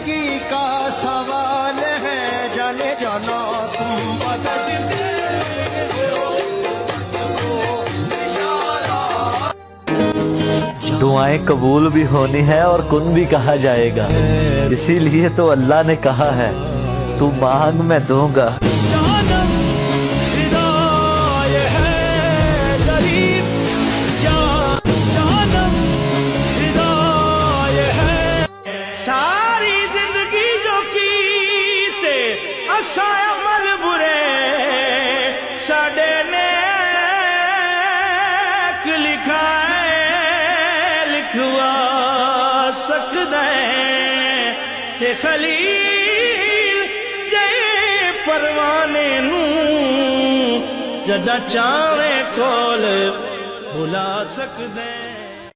زندگی کا سوال ہے، جانے جانا تم بدل دعائیں قبول بھی ہونی ہے اور کن بھی کہا جائے گا، اسی لیے تو اللہ نے کہا ہے تو مانگ میں دوں گا۔ ساری زندگی جو کیتے اساں عمل برے، ساڈے نیک لکھائے لکھوا سکدا ہے، تے خلیل جے پروانے نوں جدا چاہے کول بلا سکدا ہے۔